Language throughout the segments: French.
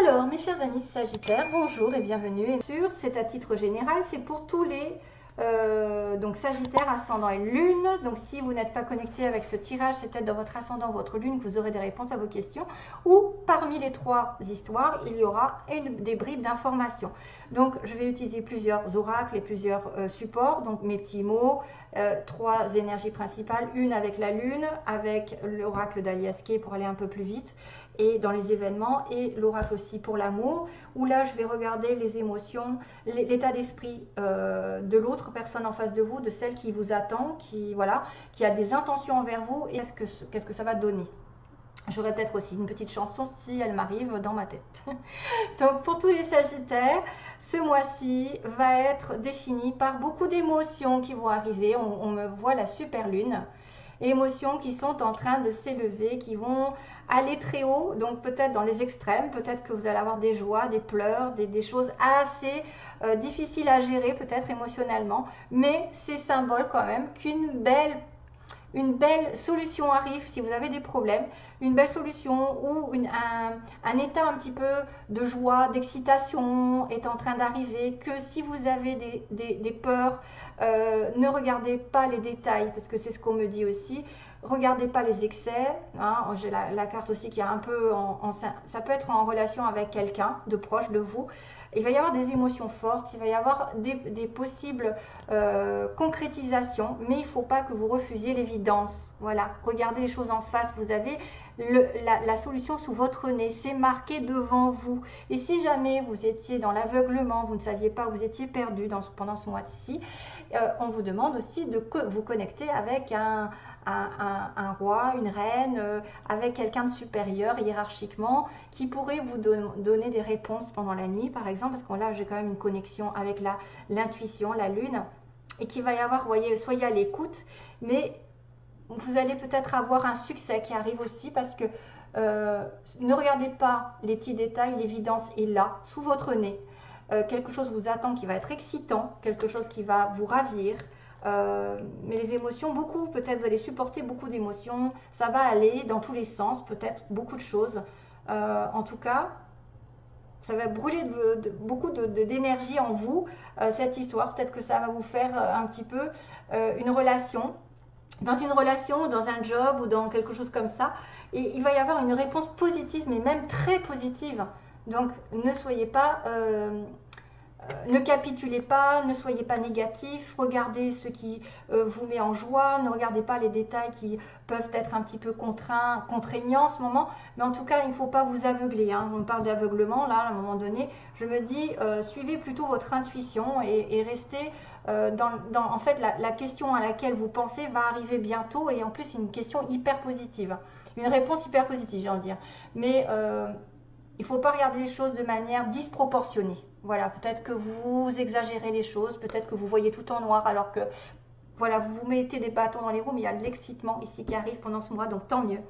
Alors, mes chers amis Sagittaires, bonjour et bienvenue. Et sûr, c'est à titre général, c'est pour tous les donc Sagittaire, ascendant et lune. Donc, si vous n'êtes pas connecté avec ce tirage, c'est peut-être dans votre ascendant, votre lune, que vous aurez des réponses à vos questions. Ou parmi les trois histoires, il y aura des bribes d'informations. Donc, je vais utiliser plusieurs oracles et plusieurs supports. Donc, mes petits mots, trois énergies principales, une avec la lune, avec l'oracle d'Aliaské pour aller un peu plus vite et dans les événements, et l'oracle aussi pour l'amour, où là je vais regarder les émotions, l'état d'esprit de l'autre personne en face de vous, de celle qui vous attend, qui a des intentions envers vous, et qu'est-ce que ça va donner. J'aurai peut-être aussi une petite chanson si elle m'arrive dans ma tête. Donc pour tous les Sagittaires, ce mois-ci va être défini par beaucoup d'émotions qui vont arriver. On me voit la super lune. Émotions qui sont en train de s'élever, qui vont aller très haut, donc peut-être dans les extrêmes, peut-être que vous allez avoir des joies, des pleurs, des choses assez difficiles à gérer peut-être émotionnellement, mais c'est symbole quand même qu'une belle solution arrive si vous avez des problèmes, une belle solution ou un état un petit peu de joie, d'excitation est en train d'arriver, que si vous avez des peurs, ne regardez pas les détails, parce que c'est ce qu'on me dit aussi, regardez pas les excès, hein. J'ai la carte aussi qui est un peu, ça peut être en relation avec quelqu'un de proche de vous. Il va y avoir des émotions fortes, il va y avoir des possibles concrétisations, mais il ne faut pas que vous refusiez l'évidence. Voilà, regardez les choses en face, vous avez la solution sous votre nez, c'est marqué devant vous. Et si jamais vous étiez dans l'aveuglement, vous ne saviez pas, vous étiez perdu pendant ce mois-ci, on vous demande aussi de vous connecter avec un roi, une reine, avec quelqu'un de supérieur hiérarchiquement qui pourrait vous donner des réponses pendant la nuit par exemple, parce que là j'ai quand même une connexion avec l'intuition, la lune, et qu'il va y avoir, voyez, soyez à l'écoute, mais vous allez peut-être avoir un succès qui arrive aussi, parce que ne regardez pas les petits détails, l'évidence est là, sous votre nez. Quelque chose vous attend qui va être excitant, quelque chose qui va vous ravir. Mais les émotions, peut-être vous allez supporter beaucoup d'émotions, ça va aller dans tous les sens, peut-être beaucoup de choses. En tout cas, ça va brûler beaucoup d'énergie en vous, cette histoire. Peut-être que ça va vous faire un petit peu une relation, dans un job ou dans quelque chose comme ça. Et il va y avoir une réponse positive, mais même très positive. Donc ne soyez pas... ne capitulez pas, ne soyez pas négatif, regardez ce qui vous met en joie, ne regardez pas les détails qui peuvent être un petit peu contraignants en ce moment, mais en tout cas il ne faut pas vous aveugler, hein. On parle d'aveuglement là à un moment donné, je me dis suivez plutôt votre intuition et restez en fait la question à laquelle vous pensez va arriver bientôt, et en plus c'est une question hyper positive, une réponse hyper positive j'ai envie de dire, mais il ne faut pas regarder les choses de manière disproportionnée. Voilà, peut-être que vous exagérez les choses, peut-être que vous voyez tout en noir, alors que voilà, vous vous mettez des bâtons dans les roues, mais il y a de l'excitement ici qui arrive pendant ce mois, donc tant mieux.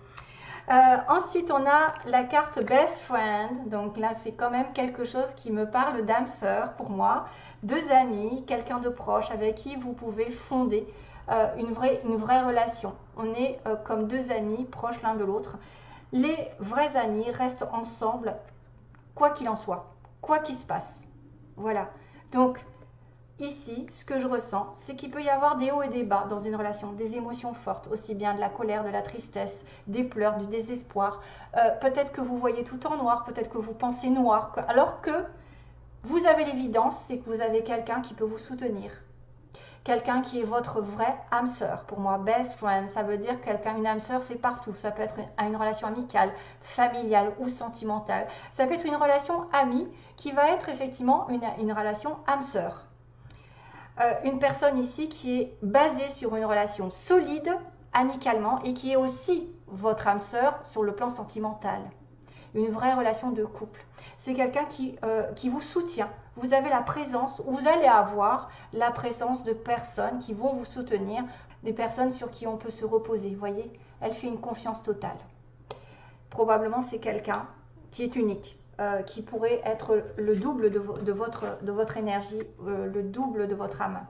Ensuite, on a la carte Best Friend. Donc là, c'est quand même quelque chose qui me parle d'âme sœur pour moi. Deux amis, quelqu'un de proche avec qui vous pouvez fonder une vraie relation. On est comme deux amis proches l'un de l'autre. Les vrais amis restent ensemble, quoi qu'il en soit, quoi qu'il se passe. Voilà. Donc, ici, ce que je ressens, c'est qu'il peut y avoir des hauts et des bas dans une relation, des émotions fortes, aussi bien de la colère, de la tristesse, des pleurs, du désespoir. Peut-être que vous voyez tout en noir, peut-être que vous pensez noir, alors que vous avez l'évidence, c'est que vous avez quelqu'un qui peut vous soutenir. Quelqu'un qui est votre vraie âme sœur. Pour moi, best friend, ça veut dire quelqu'un, une âme sœur, c'est partout. Ça peut être une relation amicale, familiale ou sentimentale. Ça peut être une relation amie qui va être effectivement une relation âme sœur. Une personne ici qui est basée sur une relation solide, amicalement, et qui est aussi votre âme sœur sur le plan sentimental. Une vraie relation de couple. C'est quelqu'un qui vous soutient. Vous avez la présence, vous allez avoir la présence de personnes qui vont vous soutenir, des personnes sur qui on peut se reposer. Vous voyez, elle fait une confiance totale. Probablement, c'est quelqu'un qui est unique, qui pourrait être le double de votre énergie, le double de votre âme.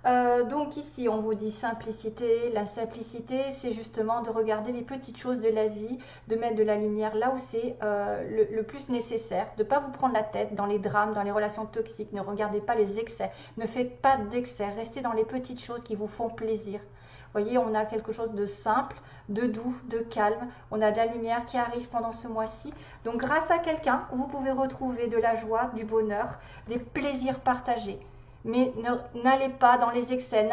Donc ici, on vous dit simplicité. La simplicité, c'est justement de regarder les petites choses de la vie, de mettre de la lumière là où c'est le plus nécessaire, de ne pas vous prendre la tête dans les drames, dans les relations toxiques. Ne regardez pas les excès, ne faites pas d'excès, restez dans les petites choses qui vous font plaisir. Vous voyez, on a quelque chose de simple, de doux, de calme. On a de la lumière qui arrive pendant ce mois-ci. Donc grâce à quelqu'un, vous pouvez retrouver de la joie, du bonheur, des plaisirs partagés. Mais n'allez pas dans les excès,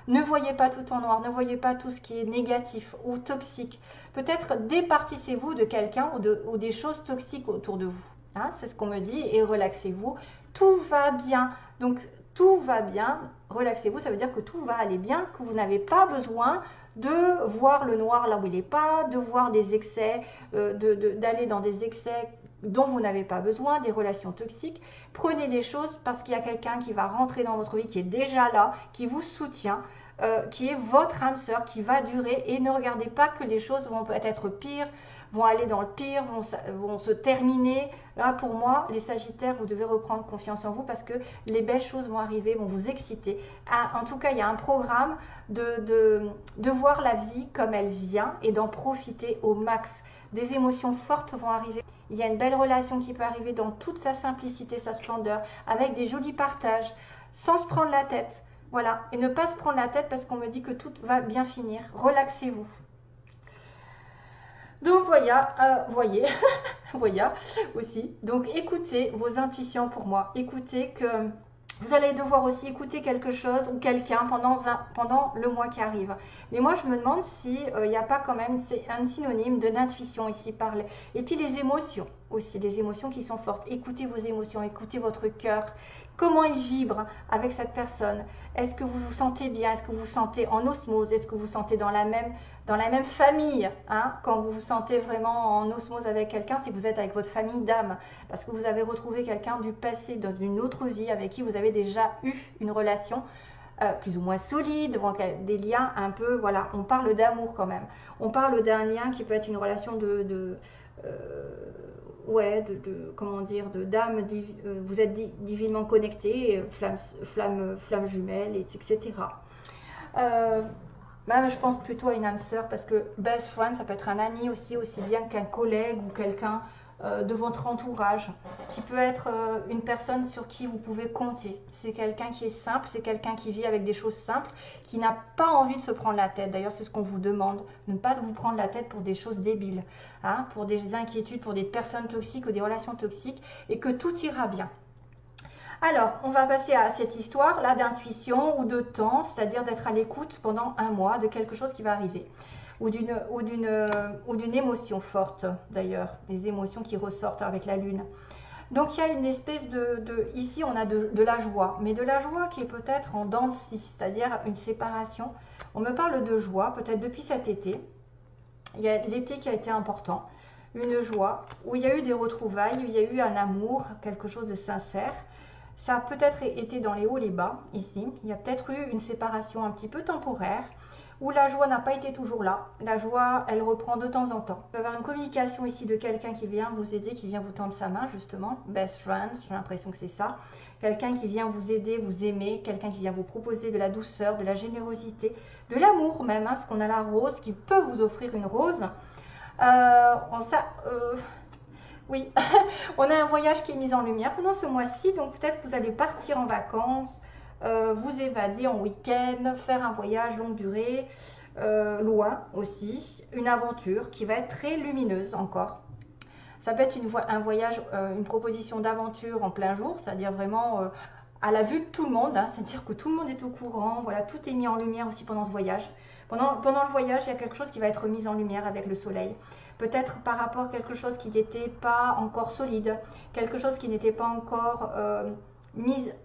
ne voyez pas tout en noir, ne voyez pas tout ce qui est négatif ou toxique. Peut-être départissez-vous de quelqu'un ou des choses toxiques autour de vous. Hein, c'est ce qu'on me dit, et relaxez-vous. Tout va bien. Donc tout va bien, relaxez-vous, ça veut dire que tout va aller bien, que vous n'avez pas besoin de voir le noir là où il n'est pas, de voir des excès, d'aller dans des excès dont vous n'avez pas besoin, des relations toxiques. Prenez les choses parce qu'il y a quelqu'un qui va rentrer dans votre vie, qui est déjà là, qui vous soutient, qui est votre âme sœur, qui va durer. Et ne regardez pas que les choses vont peut-être être pires, vont aller dans le pire, vont se terminer. Là, pour moi, les Sagittaires, vous devez reprendre confiance en vous parce que les belles choses vont arriver, vont vous exciter. En tout cas, il y a un programme de voir la vie comme elle vient et d'en profiter au max. Des émotions fortes vont arriver. Il y a une belle relation qui peut arriver dans toute sa simplicité, sa splendeur, avec des jolis partages, sans se prendre la tête. Voilà, et ne pas se prendre la tête parce qu'on me dit que tout va bien finir. Relaxez-vous. Donc voyez, voyez aussi. Donc écoutez vos intuitions pour moi. Écoutez que vous allez devoir aussi écouter quelque chose ou quelqu'un pendant le mois qui arrive. Mais moi, je me demande s'il n'y a pas quand même un synonyme d'intuition ici parlé. Et puis les émotions aussi, des émotions qui sont fortes. Écoutez vos émotions, écoutez votre cœur. Comment il vibre avec cette personne? Est-ce que vous vous sentez bien? Est-ce que vous vous sentez en osmose? Est-ce que vous vous sentez dans la même famille, hein? Quand vous vous sentez vraiment en osmose avec quelqu'un, c'est que vous êtes avec votre famille d'âme, parce que vous avez retrouvé quelqu'un du passé, dans une autre vie, avec qui vous avez déjà eu une relation plus ou moins solide, des liens un peu, voilà, on parle d'amour quand même. On parle d'un lien qui peut être une relation comment dire, d'âme, vous êtes divinement connectés, flamme jumelle, etc. Même je pense plutôt à une âme sœur parce que best friend, ça peut être un ami aussi bien qu'un collègue ou quelqu'un de votre entourage, qui peut être une personne sur qui vous pouvez compter. C'est quelqu'un qui est simple, c'est quelqu'un qui vit avec des choses simples, qui n'a pas envie de se prendre la tête. D'ailleurs, c'est ce qu'on vous demande, ne pas vous prendre la tête pour des choses débiles, hein, pour des inquiétudes, pour des personnes toxiques ou des relations toxiques, et que tout ira bien. Alors, on va passer à cette histoire-là d'intuition ou de temps, c'est-à-dire d'être à l'écoute pendant un mois de quelque chose qui va arriver. Ou d'une émotion forte, d'ailleurs, des émotions qui ressortent avec la lune. Donc, il y a une espèce ici, on a de la joie, mais de la joie qui est peut-être en dents de scie, c'est-à-dire une séparation. On me parle de joie, peut-être depuis cet été. Il y a l'été qui a été important. Une joie, où il y a eu des retrouvailles, où il y a eu un amour, quelque chose de sincère. Ça a peut-être été dans les hauts, les bas, ici. Il y a peut-être eu une séparation un petit peu temporaire, où la joie n'a pas été toujours là. La joie, elle reprend de temps en temps. Il peut y avoir une communication ici de quelqu'un qui vient vous aider, qui vient vous tendre sa main, justement. Best friend, j'ai l'impression que c'est ça. Quelqu'un qui vient vous aider, vous aimer, quelqu'un qui vient vous proposer de la douceur, de la générosité, de l'amour même, hein, parce qu'on a la rose qui peut vous offrir une rose. Oui, on a un voyage qui est mis en lumière pendant ce mois-ci, donc peut-être que vous allez partir en vacances, vous évader en week-end, faire un voyage longue durée, loin aussi, une aventure qui va être très lumineuse encore. Ça peut être un voyage, une proposition d'aventure en plein jour, c'est-à-dire vraiment à la vue de tout le monde, hein, c'est-à-dire que tout le monde est au courant, voilà, tout est mis en lumière aussi pendant ce voyage. Pendant le voyage, il y a quelque chose qui va être mis en lumière avec le soleil. Peut-être par rapport à quelque chose qui n'était pas encore solide, quelque chose qui n'était pas encore mise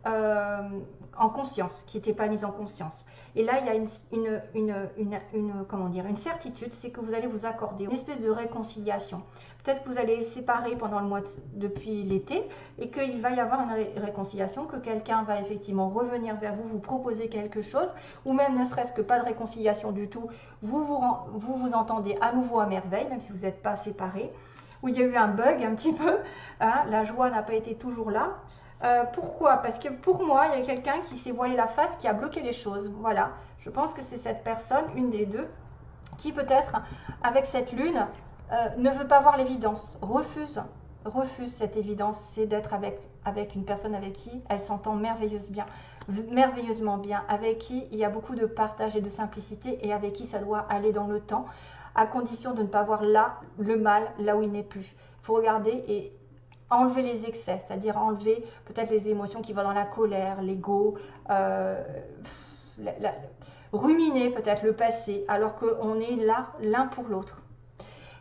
en conscience, qui n'était pas mise en conscience. Et là, il y a comment dire, une certitude, c'est que vous allez vous accorder une espèce de réconciliation. Peut-être que vous allez séparer pendant le mois depuis l'été et qu'il va y avoir une réconciliation, que quelqu'un va effectivement revenir vers vous, vous proposer quelque chose, ou même ne serait-ce que pas de réconciliation du tout, vous entendez à nouveau à merveille, même si vous n'êtes pas séparés, où il y a eu un bug un petit peu, hein, la joie n'a pas été toujours là. Pourquoi? Parce que pour moi, il y a quelqu'un qui s'est voilé la face, qui a bloqué les choses. Voilà, je pense que c'est cette personne, une des deux, qui peut-être, avec cette lune, ne veut pas voir l'évidence, refuse cette évidence, c'est d'être avec une personne avec qui elle s'entend merveilleusement bien, avec qui il y a beaucoup de partage et de simplicité, et avec qui ça doit aller dans le temps, à condition de ne pas voir là le mal, là où il n'est plus. Il faut regarder et enlever les excès, c'est-à-dire enlever peut-être les émotions qui vont dans la colère, l'ego, ruminer peut-être le passé, alors qu'on est là l'un pour l'autre.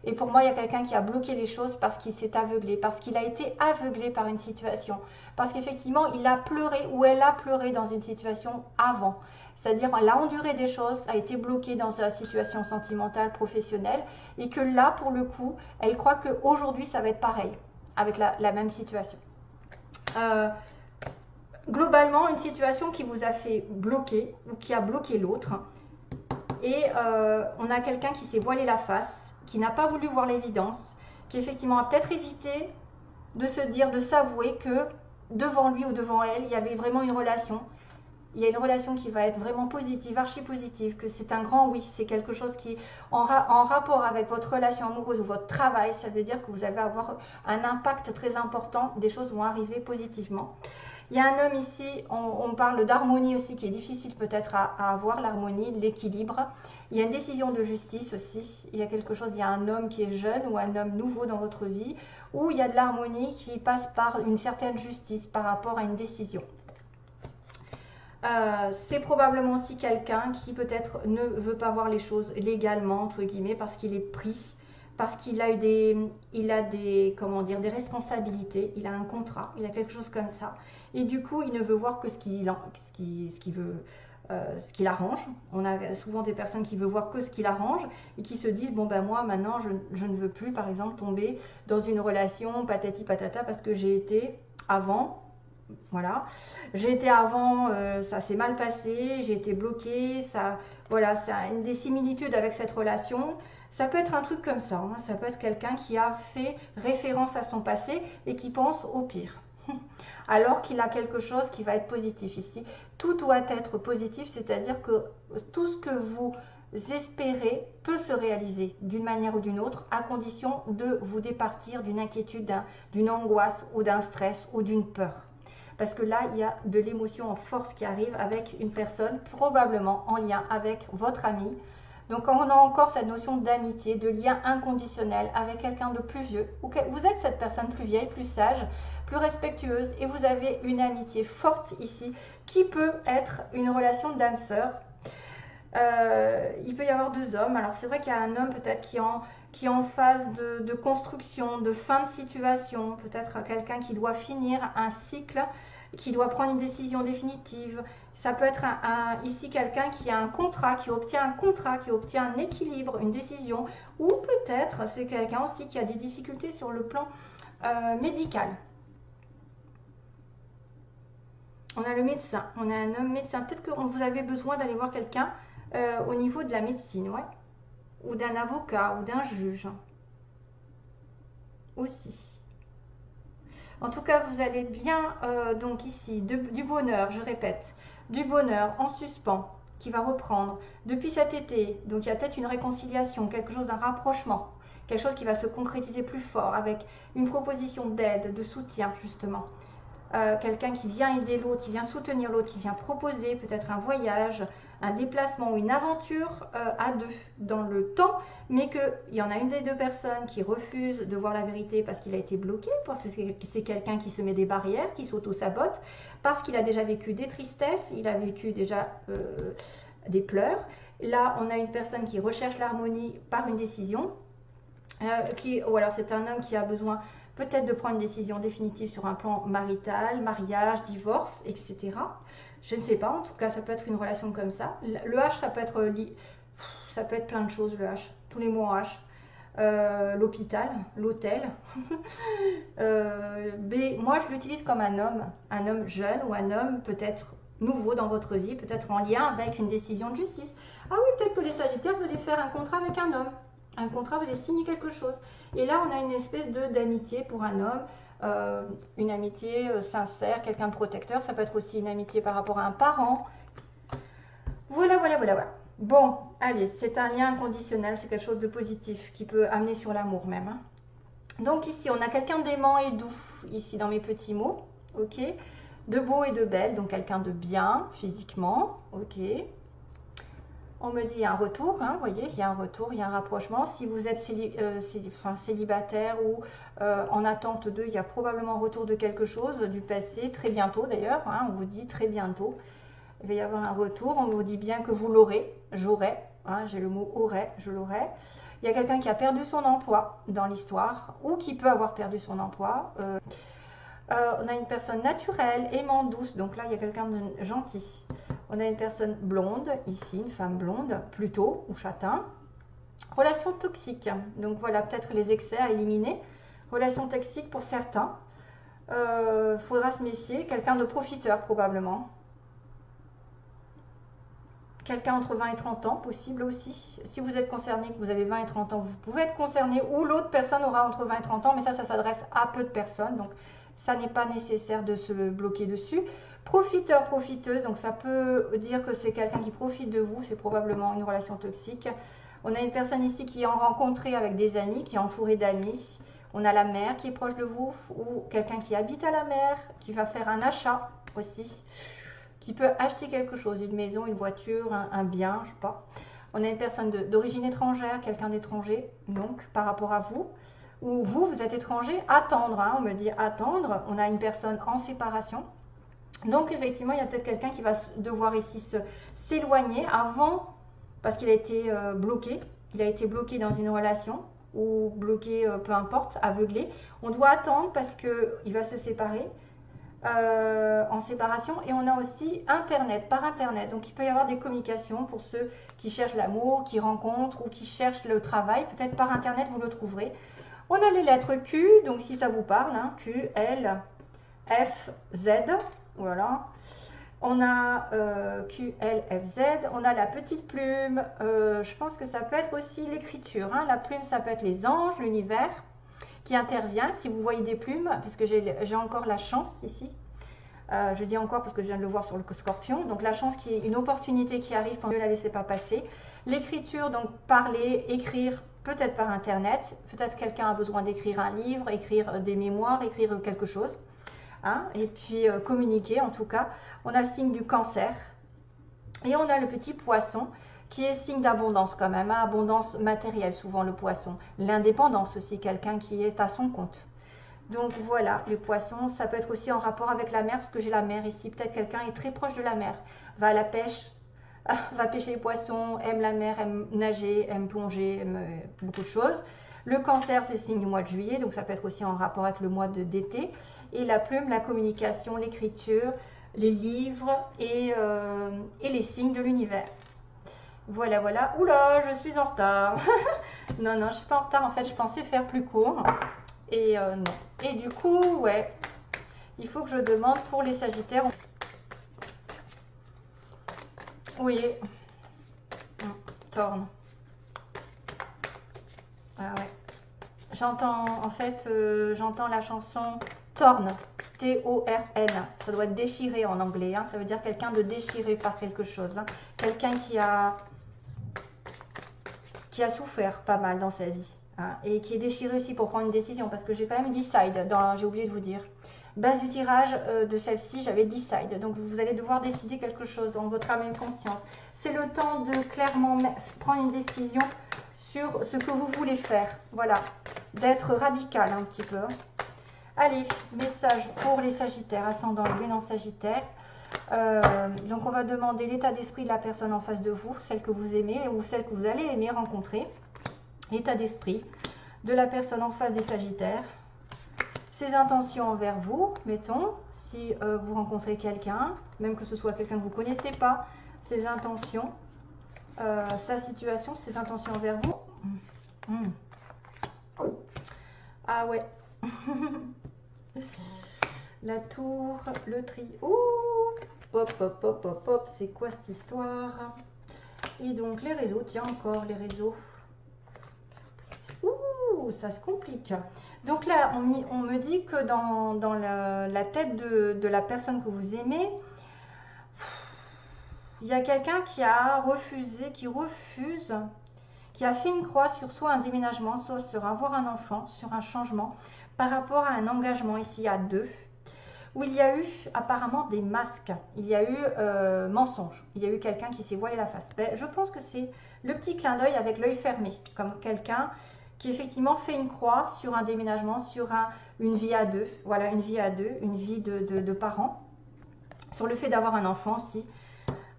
Et pour moi, il y a quelqu'un qui a bloqué les choses parce qu'il s'est aveuglé, parce qu'il a été aveuglé par une situation, parce qu'effectivement, il a pleuré ou elle a pleuré dans une situation avant. C'est-à-dire, elle a enduré des choses, a été bloquée dans sa situation sentimentale, professionnelle, et que là, pour le coup, elle croit qu'aujourd'hui, ça va être pareil, avec la même situation. Globalement, une situation qui vous a fait bloquer, ou qui a bloqué l'autre, et on a quelqu'un qui s'est voilé la face, qui n'a pas voulu voir l'évidence, qui effectivement a peut-être évité de se dire, de s'avouer que devant lui ou devant elle, il y avait vraiment une relation. Il y a une relation qui va être vraiment positive, archi positive, que c'est un grand oui, c'est quelque chose qui, en rapport avec votre relation amoureuse ou votre travail, ça veut dire que vous allez avoir un impact très important, des choses vont arriver positivement. Il y a un homme ici, on parle d'harmonie aussi, qui est difficile peut-être à avoir, l'harmonie, l'équilibre. Il y a une décision de justice aussi, il y a quelque chose, il y a un homme qui est jeune ou un homme nouveau dans votre vie, où il y a de l'harmonie qui passe par une certaine justice par rapport à une décision. C'est probablement aussi quelqu'un qui peut-être ne veut pas voir les choses légalement, entre guillemets, parce qu'il est pris, parce qu'il a eu comment dire, des responsabilités, il a un contrat, il a quelque chose comme ça. Et du coup, il ne veut voir que ce qu'il arrange. On a souvent des personnes qui veulent voir que ce qu'il arrange et qui se disent, bon ben moi maintenant je ne veux plus par exemple tomber dans une relation patati patata parce que j'ai été avant. Voilà, j'ai été avant, ça s'est mal passé, j'ai été bloquée, ça, voilà, c'est une des similitudes avec cette relation. Ça peut être un truc comme ça, hein. Ça peut être quelqu'un qui a fait référence à son passé et qui pense au pire. Alors qu'il a quelque chose qui va être positif ici. Tout doit être positif, c'est-à-dire que tout ce que vous espérez peut se réaliser d'une manière ou d'une autre, à condition de vous départir d'une inquiétude, d'une angoisse ou d'un stress ou d'une peur. Parce que là, il y a de l'émotion en force qui arrive avec une personne, probablement en lien avec votre ami. Donc on a encore cette notion d'amitié, de lien inconditionnel avec quelqu'un de plus vieux. Vous êtes cette personne plus vieille, plus sage, plus respectueuse, et vous avez une amitié forte ici, qui peut être une relation d'âme-sœur. Il peut y avoir deux hommes. Alors c'est vrai qu'il y a un homme peut-être qui est en phase de construction, de fin de situation, peut-être quelqu'un qui doit finir un cycle, qui doit prendre une décision définitive. Ça peut être ici quelqu'un qui a un contrat, qui obtient un équilibre, une décision, ou peut-être c'est quelqu'un aussi qui a des difficultés sur le plan médical. On a le médecin, on a un homme médecin. Peut-être que vous avez besoin d'aller voir quelqu'un au niveau de la médecine, ouais, ou d'un avocat, ou d'un juge aussi. En tout cas, vous allez bien, donc ici, du bonheur, je répète, du bonheur en suspens, qui va reprendre depuis cet été. Donc il y a peut-être une réconciliation, quelque chose, un rapprochement, quelque chose qui va se concrétiser plus fort, avec une proposition d'aide, de soutien, justement. Quelqu'un qui vient aider l'autre, qui vient soutenir l'autre, qui vient proposer peut-être un voyage, un déplacement ou une aventure à deux dans le temps, mais qu'il y en a une des deux personnes qui refuse de voir la vérité parce qu'il a été bloqué, parce que c'est quelqu'un qui se met des barrières, qui s'auto-sabote, parce qu'il a déjà vécu des tristesses, il a vécu déjà des pleurs. Là, on a une personne qui recherche l'harmonie par une décision, ou alors c'est un homme qui a besoin peut-être de prendre une décision définitive sur un plan marital, mariage, divorce, etc. Je ne sais pas, en tout cas, ça peut être une relation comme ça. Le H, ça peut être plein de choses, le H. Tous les mots en H. L'hôpital, l'hôtel. B, moi, je l'utilise comme un homme jeune ou un homme peut-être nouveau dans votre vie, peut-être en lien avec une décision de justice. Ah oui, peut-être que les Sagittaires, vous allez faire un contrat avec un homme. Un contrat, vous allez signer quelque chose. Et là, on a une espèce d'amitié pour un homme, une amitié sincère, quelqu'un de protecteur. Ça peut être aussi une amitié par rapport à un parent. Voilà, voilà, voilà, voilà. Bon, allez, c'est un lien inconditionnel, c'est quelque chose de positif qui peut amener sur l'amour même. Hein. Donc ici, on a quelqu'un d'aimant et doux, ici dans mes petits mots, ok. De beau et de belle, donc quelqu'un de bien physiquement, ok. On me dit il y a un retour, hein, vous voyez, il y a un retour, il y a un rapprochement. Si vous êtes célibataire ou en attente d'eux, il y a probablement un retour de quelque chose du passé, très bientôt d'ailleurs, hein, on vous dit très bientôt. Il va y avoir un retour, on vous dit bien que vous l'aurez, j'aurai, hein, j'ai le mot aurait, je l'aurai. Il y a quelqu'un qui a perdu son emploi dans l'histoire ou qui peut avoir perdu son emploi. On a une personne naturelle, aimante, douce, donc là il y a quelqu'un de gentil. On a une personne blonde, ici, une femme blonde, plutôt, ou châtain. Relation toxique, donc voilà, peut-être les excès à éliminer. Relation toxique pour certains. Faudra se méfier, quelqu'un de profiteur probablement. Quelqu'un entre 20 et 30 ans, possible aussi. Si vous êtes concerné, que vous avez 20 et 30 ans, vous pouvez être concerné ou l'autre personne aura entre 20 et 30 ans, mais ça s'adresse à peu de personnes, donc ça n'est pas nécessaire de se bloquer dessus. Profiteur, profiteuse, donc ça peut dire que c'est quelqu'un qui profite de vous, c'est probablement une relation toxique. On a une personne ici qui est en rencontrée avec des amis, qui est entourée d'amis. On a la mère qui est proche de vous, ou quelqu'un qui habite à la mer, qui va faire un achat aussi, qui peut acheter quelque chose, une maison, une voiture, un bien, je sais pas. On a une personne d'origine étrangère, quelqu'un d'étranger, donc par rapport à vous. Ou vous êtes étranger, attendre, hein, on me dit attendre. On a une personne en séparation. Donc effectivement, il y a peut-être quelqu'un qui va devoir ici s'éloigner avant, parce qu'il a été bloqué. Il a été bloqué dans une relation, ou bloqué, peu importe, aveuglé. On doit attendre parce qu'il va se séparer. En séparation, et on a aussi internet, par internet, donc il peut y avoir des communications pour ceux qui cherchent l'amour, qui rencontrent ou qui cherchent le travail, peut-être par internet vous le trouverez. On a les lettres Q, donc si ça vous parle, hein, Q, L, F, Z, voilà. On a Q, L, F, Z, on a la petite plume, je pense que ça peut être aussi l'écriture, hein. La plume ça peut être les anges, l'univers qui intervient, si vous voyez des plumes, puisque j'ai encore la chance ici, je dis encore parce que je viens de le voir sur le scorpion, donc la chance qui est une opportunité qui arrive, pour ne la laisser pas passer. L'écriture, donc parler, écrire, peut-être par internet, peut-être quelqu'un a besoin d'écrire un livre, écrire des mémoires, écrire quelque chose, hein, et puis communiquer en tout cas. On a le signe du cancer, et on a le petit poisson, qui est signe d'abondance quand même, hein, abondance matérielle souvent le poisson. L'indépendance aussi, quelqu'un qui est à son compte. Donc voilà, les poissons, ça peut être aussi en rapport avec la mer, parce que j'ai la mer ici. Peut-être quelqu'un est très proche de la mer, va à la pêche, va pêcher les poissons, aime la mer, aime nager, aime plonger, aime beaucoup de choses. Le cancer, c'est le signe du mois de juillet, donc ça peut être aussi en rapport avec le mois d'été. Et la plume, la communication, l'écriture, les livres et les signes de l'univers. Voilà, voilà. Oula, je suis en retard. Non, non, je suis pas en retard. En fait, je pensais faire plus court. Et non. Et du coup, ouais, il faut que je demande pour les Sagittaires. Oui. Torne. Ah ouais. J'entends, en fait, j'entends la chanson Torn. T-O-R-N. Ça doit être déchiré en anglais. Hein. Ça veut dire quelqu'un de déchiré par quelque chose. Hein. Quelqu'un qui a souffert pas mal dans sa vie. Hein, et qui est déchiré aussi pour prendre une décision. Parce que j'ai quand même decide. J'ai oublié de vous dire. Base du tirage de celle-ci, j'avais decide. Donc vous allez devoir décider quelque chose en votre âme et conscience. C'est le temps de clairement prendre une décision sur ce que vous voulez faire. Voilà. D'être radical un petit peu. Allez, message pour les Sagittaires, ascendant lune en Sagittaire. Donc on va demander l'état d'esprit de la personne en face de vous, celle que vous aimez ou celle que vous allez aimer rencontrer. L'état d'esprit de la personne en face des Sagittaires. Ses intentions envers vous, mettons, si vous rencontrez quelqu'un, même que ce soit quelqu'un que vous ne connaissez pas, ses intentions, sa situation, ses intentions envers vous. Ah ouais. La tour, le tri. Ouh, hop, hop, hop, hop, hop, c'est quoi cette histoire? Et donc les réseaux, tiens encore les réseaux. Ouh, ça se complique. Donc là, on me dit que dans la tête de la personne que vous aimez, il y a quelqu'un qui a refusé, qui refuse, qui a fait une croix sur soit un déménagement, soit sur avoir un enfant, sur un changement, par rapport à un engagement ici à deux, où il y a eu apparemment des masques, il y a eu mensonge, il y a eu quelqu'un qui s'est voilé la face. Ben, je pense que c'est le petit clin d'œil avec l'œil fermé, comme quelqu'un qui effectivement fait une croix sur un déménagement, sur une vie à deux, voilà, une vie à deux, une vie de parents, sur le fait d'avoir un enfant aussi,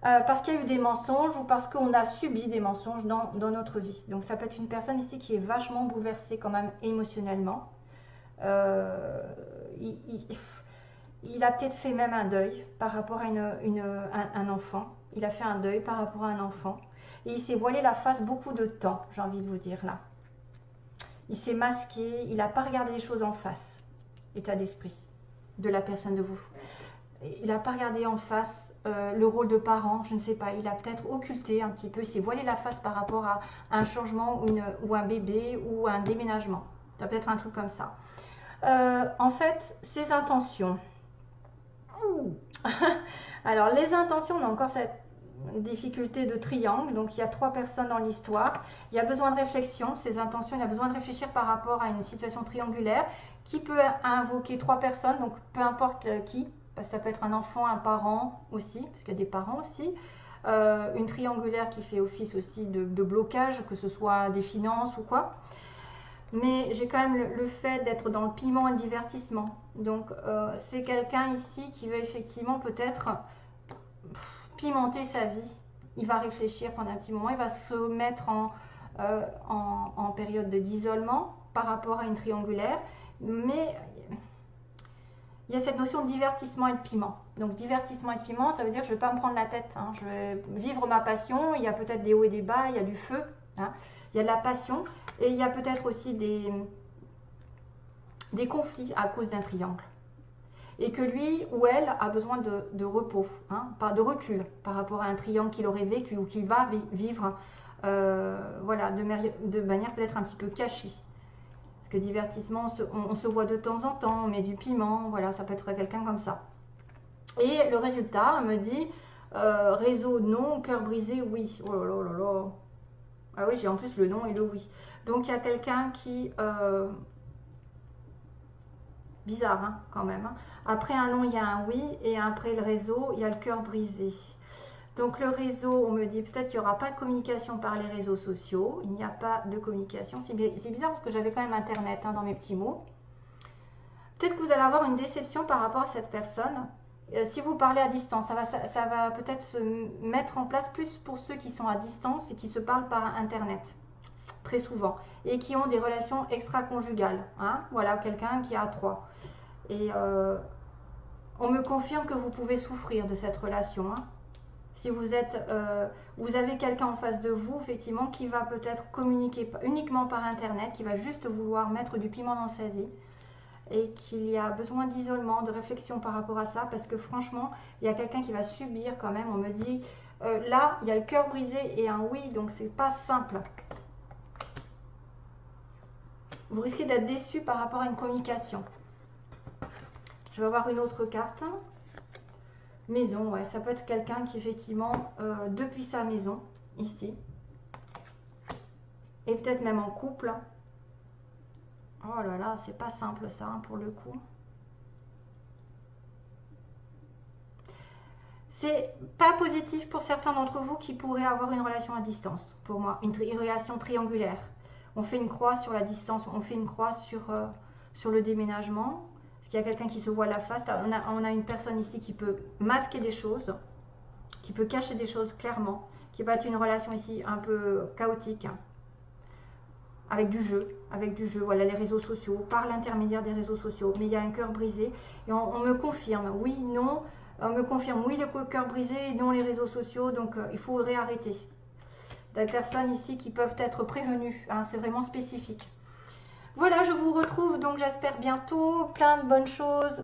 parce qu'il y a eu des mensonges ou parce qu'on a subi des mensonges dans notre vie. Donc ça peut être une personne ici qui est vachement bouleversée quand même émotionnellement. Il a peut-être fait même un deuil par rapport à un enfant. Il a fait un deuil par rapport à un enfant. Et il s'est voilé la face beaucoup de temps, j'ai envie de vous dire là. Il s'est masqué, il n'a pas regardé les choses en face, état d'esprit de la personne de vous. Il n'a pas regardé en face le rôle de parent, je ne sais pas. Il a peut-être occulté un petit peu, il s'est voilé la face par rapport à un changement ou un bébé ou un déménagement. Ça peut être un truc comme ça. En fait, ses intentions. Alors, les intentions, on a encore cette difficulté de triangle. Donc, il y a 3 personnes dans l'histoire. Il y a besoin de réflexion. Ses intentions, il a besoin de réfléchir par rapport à une situation triangulaire qui peut invoquer 3 personnes. Donc, peu importe qui. Parce que ça peut être un enfant, un parent aussi, parce qu'il y a des parents aussi. Une triangulaire qui fait office aussi de blocage, que ce soit des finances ou quoi. Mais j'ai quand même le fait d'être dans le piment et le divertissement. Donc, c'est quelqu'un ici qui va effectivement peut-être pimenter sa vie. Il va réfléchir pendant un petit moment. Il va se mettre en période d'isolement par rapport à une triangulaire. Mais il y a cette notion de divertissement et de piment. Donc, divertissement et de piment, ça veut dire que je ne vais pas me prendre la tête. Hein. Je vais vivre ma passion. Il y a peut-être des hauts et des bas. Il y a du feu. Hein. Il y a de la passion. Et il y a peut-être aussi des conflits à cause d'un triangle. Et que lui ou elle a besoin de repos, hein, pas de recul par rapport à un triangle qu'il aurait vécu ou qu'il va vivre voilà, de manière peut-être un petit peu cachée. Parce que divertissement, on se voit de temps en temps, on met du piment, voilà, ça peut être quelqu'un comme ça. Et le résultat me dit réseau non, cœur brisé oui. Oh là là là là. Ah oui, j'ai en plus le non et le oui. Donc il y a quelqu'un qui... bizarre hein, quand même. Hein. Après un non, il y a un oui. Et après le réseau, il y a le cœur brisé. Donc le réseau, on me dit peut-être qu'il n'y aura pas de communication par les réseaux sociaux. Il n'y a pas de communication. C'est bizarre parce que j'avais quand même Internet hein, dans mes petits mots. Peut-être que vous allez avoir une déception par rapport à cette personne. Si vous parlez à distance, ça va peut-être se mettre en place plus pour ceux qui sont à distance et qui se parlent par Internet, très souvent, et qui ont des relations extra-conjugales. Hein, voilà, quelqu'un qui a 3. Et on me confirme que vous pouvez souffrir de cette relation. Hein. Si vous avez quelqu'un en face de vous, effectivement, qui va peut-être communiquer uniquement par Internet, qui va juste vouloir mettre du piment dans sa vie, et qu'il y a besoin d'isolement, de réflexion par rapport à ça, parce que franchement, il y a quelqu'un qui va subir quand même. On me dit, là, il y a le cœur brisé et un oui, donc c'est pas simple. Vous risquez d'être déçu par rapport à une communication. Je vais avoir une autre carte. Maison, ouais, ça peut être quelqu'un qui effectivement, depuis sa maison, ici, et peut-être même en couple. Oh là là, c'est pas simple ça, hein, pour le coup. C'est pas positif pour certains d'entre vous qui pourraient avoir une relation à distance, pour moi, une relation triangulaire. On fait une croix sur la distance, on fait une croix sur le déménagement. Parce qu'il y a quelqu'un qui se voit la face. On a une personne ici qui peut masquer des choses, qui peut cacher des choses clairement, qui va être une relation ici un peu chaotique, hein, avec du jeu, voilà, les réseaux sociaux, par l'intermédiaire des réseaux sociaux. Mais il y a un cœur brisé et on me confirme, oui, non, on me confirme, oui, le cœur brisé et non les réseaux sociaux, donc il faut réarrêter. Des personnes ici qui peuvent être prévenues, hein, c'est vraiment spécifique. Voilà, je vous retrouve donc j'espère bientôt, plein de bonnes choses.